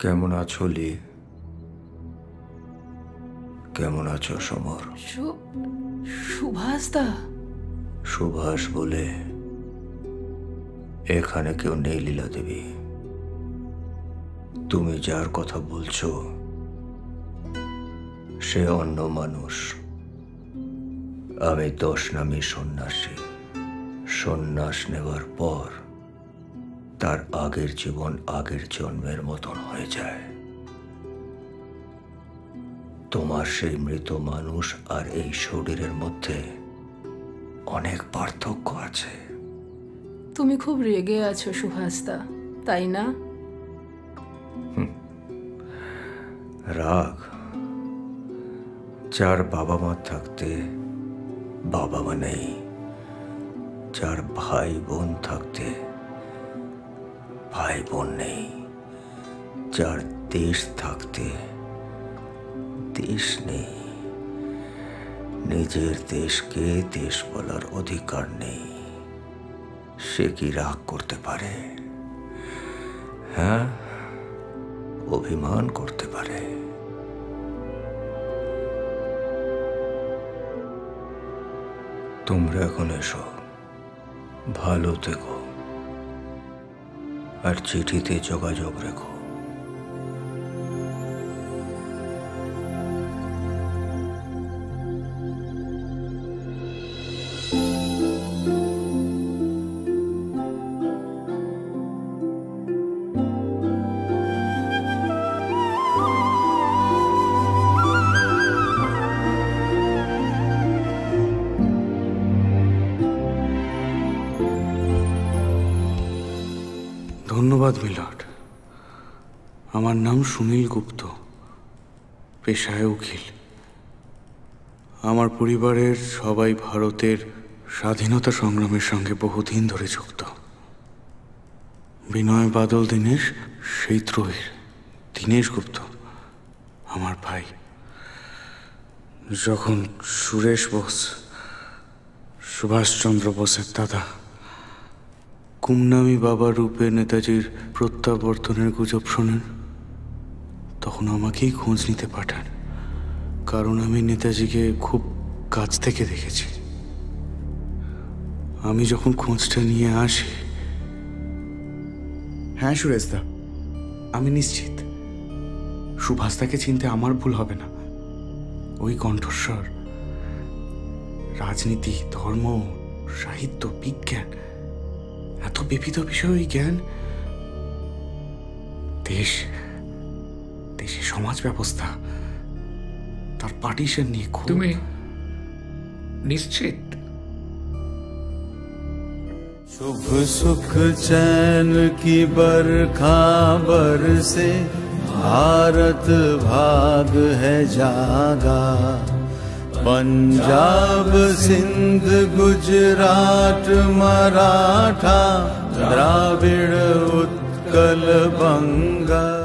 কেমন আছো লি? কেমন আছো সমর? সুভাষ দা? সুভাষ বলে এখানে কেউ নেই লীলা দেবী। তুমি যার কথা বলছো সে অন্য মানুষ। আমি 10 নামী সন্ন্যাসী। সন্ন্যাস নেওয়ার পর তার আগের জীবন আগের জন্মের মতন হয়ে যায়। তোমার সেই মৃত মানুষ আর এই শরীরের মধ্যে অনেক পার্থক্য আছে। তুমি খুব রেগে আছো সুভাষ দা, তাই না? রাগ? যার বাবা মা থাকতে বাবা মা নেই, যার ভাই বোন থাকতে ভাই বোন নেই, যার দেশ থাকতে দেশ নেই, নিজের দেশকে দেশ বলার অধিকার নেই, সে কি রাগ করতে পারে? হ্যাঁ, অভিমান করতে পারে। তোমরা এখন এসো, ভালো থেকো, আর চিঠিতে যোগাযোগ রেখো। ধন্যবাদ মিলর্ড। আমার নাম সুনীল গুপ্ত, পেশায় উকিল। আমার পরিবারের সবাই ভারতের স্বাধীনতা সংগ্রামের সঙ্গে বহুদিন ধরে যুক্ত। বিনয় বাদল দীনেশ সেই ত্রয়ীর দীনেশ গুপ্ত আমার ভাই। যখন সুরেশ বোস, সুভাষচন্দ্র বোসের দাদা, গুমনামী বাবা রূপে নেতাজির প্রত্যাবর্তনের গুজব শোনেন, তখন আমাকেই খোঁজ নিতে পাঠান। কারণ আমি নেতাজিকে খুব কাছ থেকে দেখেছি। আমি যখন খোঁজটা নিয়ে আসি, হ্যাঁ সুরেশদা, আমি নিশ্চিত সুভাষদাকে চিনতে আমার ভুল হবে না। ওই কণ্ঠস্বর, রাজনীতি, ধর্ম, সাহিত্য, বিজ্ঞান, এত বিবিধ বিষয় জ্ঞান, দেশে সমাজ ব্যবস্থা, তার পার্টিশন নিয়ে তুমি নিশ্চিত? शुभ सुख चैन की बरखा बरसे, भारत भाग है जागा। पंजाब सिंध गुजरात मराठा, द्राविड़ उत्कल बंगा।